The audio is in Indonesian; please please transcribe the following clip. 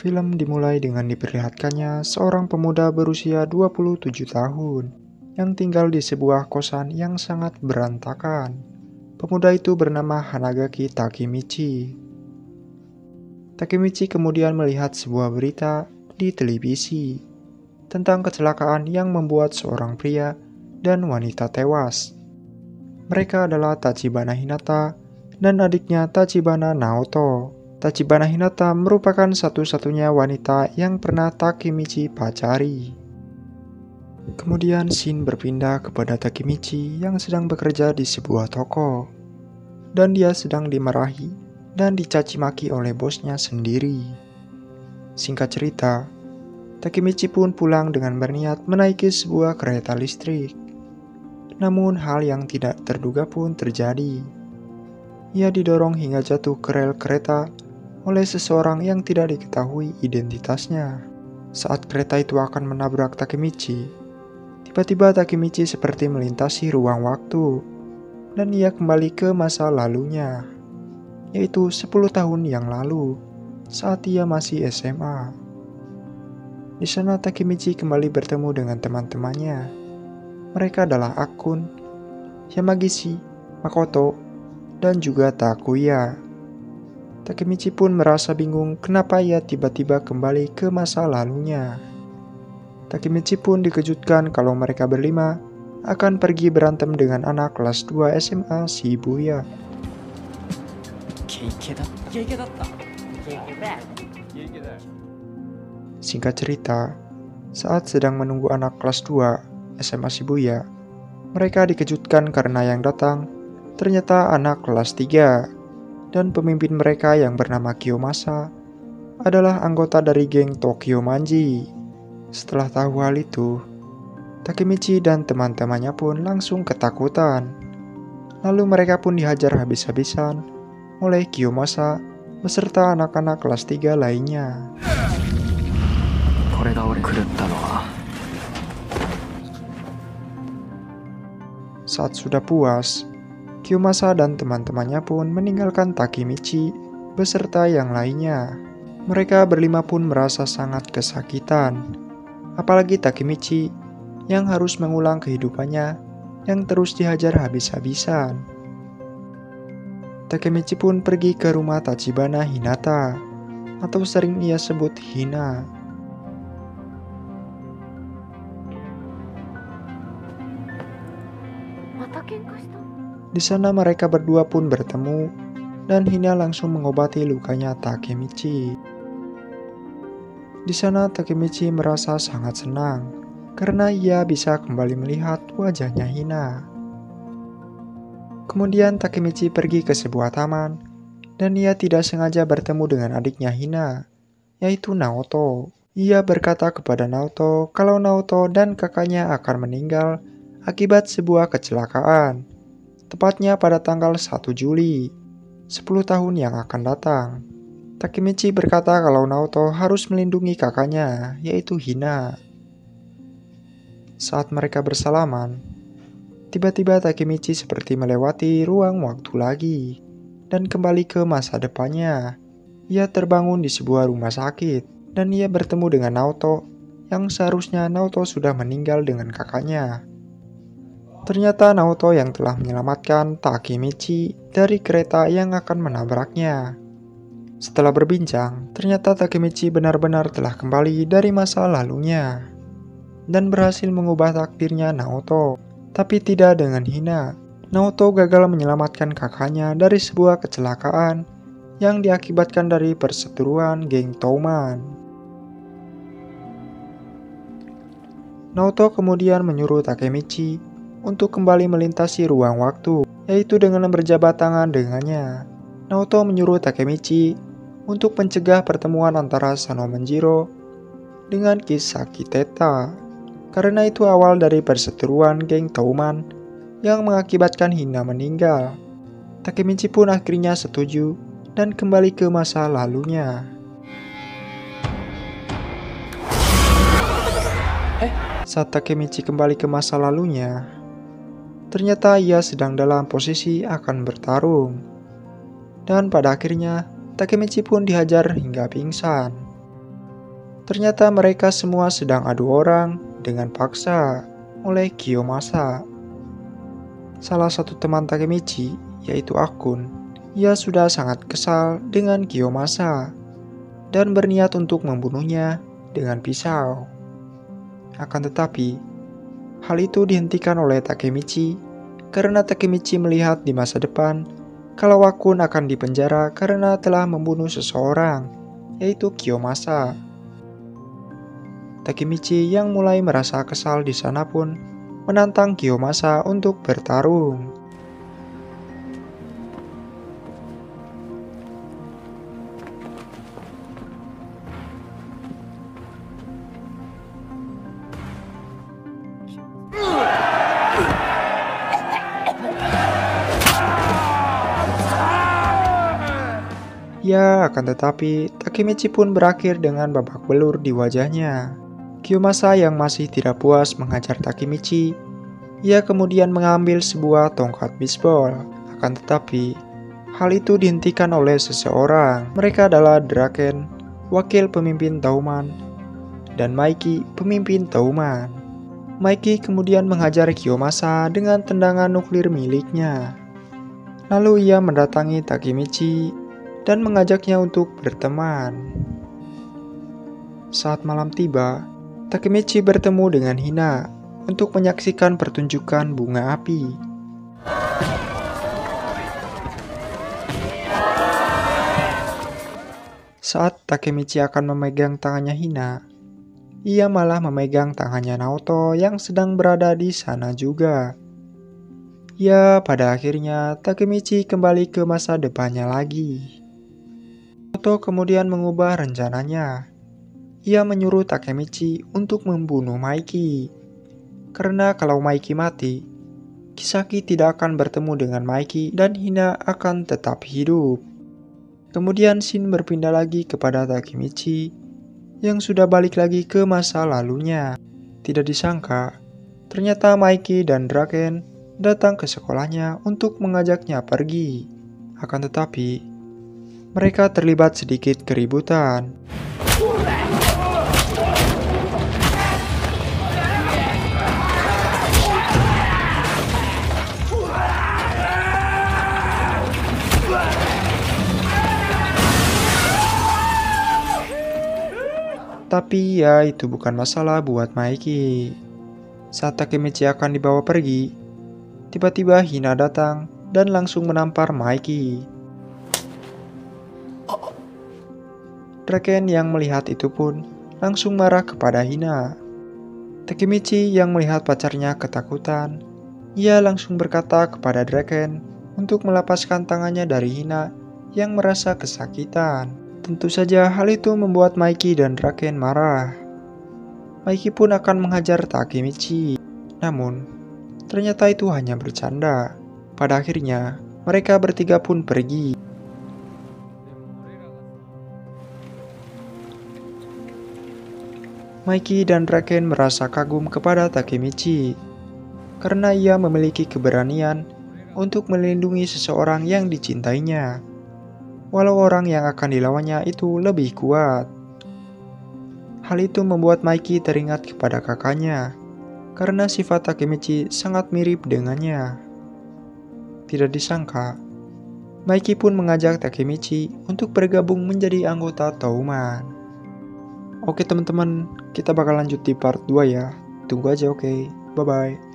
Film dimulai dengan diperlihatkannya seorang pemuda berusia 27 tahun yang tinggal di sebuah kosan yang sangat berantakan. Pemuda itu bernama Hanagaki Takemichi. Takemichi kemudian melihat sebuah berita di televisi tentang kecelakaan yang membuat seorang pria dan wanita tewas. Mereka adalah Tachibana Hinata dan adiknya Tachibana Naoto. Tachibana Hinata merupakan satu-satunya wanita yang pernah Takemichi pacari. Kemudian scene berpindah kepada Takemichi yang sedang bekerja di sebuah toko. Dan dia sedang dimarahi dan dicaci maki oleh bosnya sendiri. Singkat cerita, Takemichi pun pulang dengan berniat menaiki sebuah kereta listrik. Namun hal yang tidak terduga pun terjadi. Ia didorong hingga jatuh ke rel kereta oleh seseorang yang tidak diketahui identitasnya. Saat kereta itu akan menabrak Takemichi, tiba-tiba Takemichi seperti melintasi ruang waktu, dan ia kembali ke masa lalunya, yaitu 10 tahun yang lalu, saat ia masih SMA. Di sana Takemichi kembali bertemu dengan teman-temannya. Mereka adalah Akun, Yamagishi, Makoto, dan juga Takuya. Takemichi pun merasa bingung kenapa ia tiba-tiba kembali ke masa lalunya. Takemichi pun dikejutkan kalau mereka berlima akan pergi berantem dengan anak kelas 2 SMA Shibuya. Singkat cerita, saat sedang menunggu anak kelas 2 SMA Shibuya, mereka dikejutkan karena yang datang ternyata anak kelas 3. Dan pemimpin mereka yang bernama Kiyomasa adalah anggota dari geng Tokyo Manji. Setelah tahu hal itu, Takemichi dan teman-temannya pun langsung ketakutan. Lalu mereka pun dihajar habis-habisan oleh Kiyomasa beserta anak-anak kelas 3 lainnya. Saat sudah puas, Kiyomasa dan teman-temannya pun meninggalkan Takemichi beserta yang lainnya. Mereka berlima pun merasa sangat kesakitan. Apalagi Takemichi yang harus mengulang kehidupannya yang terus dihajar habis-habisan. Takemichi pun pergi ke rumah Tachibana Hinata, atau sering ia sebut Hina. Di sana mereka berdua pun bertemu dan Hina langsung mengobati lukanya Takemichi. Di sana Takemichi merasa sangat senang karena ia bisa kembali melihat wajahnya Hina. Kemudian Takemichi pergi ke sebuah taman dan ia tidak sengaja bertemu dengan adiknya Hina, yaitu Naoto. Ia berkata kepada Naoto kalau Naoto dan kakaknya akan meninggal akibat sebuah kecelakaan. Tepatnya pada tanggal 1 Juli, 10 tahun yang akan datang. Takemichi berkata kalau Naoto harus melindungi kakaknya, yaitu Hina. Saat mereka bersalaman, tiba-tiba Takemichi seperti melewati ruang waktu lagi, dan kembali ke masa depannya. Ia terbangun di sebuah rumah sakit, dan ia bertemu dengan Naoto, yang seharusnya Naoto sudah meninggal dengan kakaknya. Ternyata Naoto yang telah menyelamatkan Takemichi dari kereta yang akan menabraknya. Setelah berbincang, ternyata Takemichi benar-benar telah kembali dari masa lalunya dan berhasil mengubah takdirnya Naoto, tapi tidak dengan Hina. Naoto gagal menyelamatkan kakaknya dari sebuah kecelakaan yang diakibatkan dari perseteruan geng Touman. Naoto kemudian menyuruh Takemichi untuk kembali melintasi ruang waktu, yaitu dengan berjabat tangan dengannya. Naoto menyuruh Takemichi untuk mencegah pertemuan antara Sano Manjiro dengan Kisaki Teta, karena itu awal dari perseteruan geng Touman yang mengakibatkan Hina meninggal. Takemichi pun akhirnya setuju dan kembali ke masa lalunya. Saat Takemichi kembali ke masa lalunya, ternyata ia sedang dalam posisi akan bertarung. Dan pada akhirnya, Takemichi pun dihajar hingga pingsan. Ternyata mereka semua sedang adu orang dengan paksa oleh Kiyomasa. Salah satu teman Takemichi, yaitu Akun, ia sudah sangat kesal dengan Kiyomasa dan berniat untuk membunuhnya dengan pisau. Akan tetapi, hal itu dihentikan oleh Takemichi karena Takemichi melihat di masa depan kalau Akun akan dipenjara karena telah membunuh seseorang, yaitu Kiyomasa. Takemichi yang mulai merasa kesal di sana pun menantang Kiyomasa untuk bertarung. Ya, akan tetapi Takemichi pun berakhir dengan babak belur di wajahnya. Kiyomasa yang masih tidak puas menghajar Takemichi, ia kemudian mengambil sebuah tongkat bisbol. Akan tetapi, hal itu dihentikan oleh seseorang. Mereka adalah Draken, wakil pemimpin Tauman, dan Maiki, pemimpin Tauman. Maiki kemudian menghajar Kiyomasa dengan tendangan nuklir miliknya. Lalu ia mendatangi Takemichi dan mengajaknya untuk berteman. Saat malam tiba, Takemichi bertemu dengan Hina untuk menyaksikan pertunjukan bunga api. Saat Takemichi akan memegang tangannya Hina, ia malah memegang tangannya Naoto yang sedang berada di sana juga. Ya, pada akhirnya Takemichi kembali ke masa depannya lagi. Naoto kemudian mengubah rencananya. Ia menyuruh Takemichi untuk membunuh Maiki. Karena kalau Maiki mati, Kisaki tidak akan bertemu dengan Maiki dan Hina akan tetap hidup. Kemudian Shin berpindah lagi kepada Takemichi yang sudah balik lagi ke masa lalunya. Tidak disangka, ternyata Maiki dan Draken datang ke sekolahnya untuk mengajaknya pergi. Akan tetapi, mereka terlibat sedikit keributan. Tapi ya itu bukan masalah buat Maiki. Saat Takemichi akan dibawa pergi, tiba-tiba Hina datang dan langsung menampar Maiki. Draken yang melihat itu pun langsung marah kepada Hina. Takemichi yang melihat pacarnya ketakutan, ia langsung berkata kepada Draken untuk melepaskan tangannya dari Hina yang merasa kesakitan. Tentu saja hal itu membuat Maiki dan Draken marah. Maiki pun akan menghajar Takemichi. Namun, ternyata itu hanya bercanda. Pada akhirnya, mereka bertiga pun pergi. Maiki dan Draken merasa kagum kepada Takemichi karena ia memiliki keberanian untuk melindungi seseorang yang dicintainya, walau orang yang akan dilawannya itu lebih kuat. Hal itu membuat Maiki teringat kepada kakaknya karena sifat Takemichi sangat mirip dengannya. Tidak disangka, Maiki pun mengajak Takemichi untuk bergabung menjadi anggota Tauman. Oke teman-teman, kita bakal lanjut di part 2 ya. Tunggu aja, oke. Bye-bye.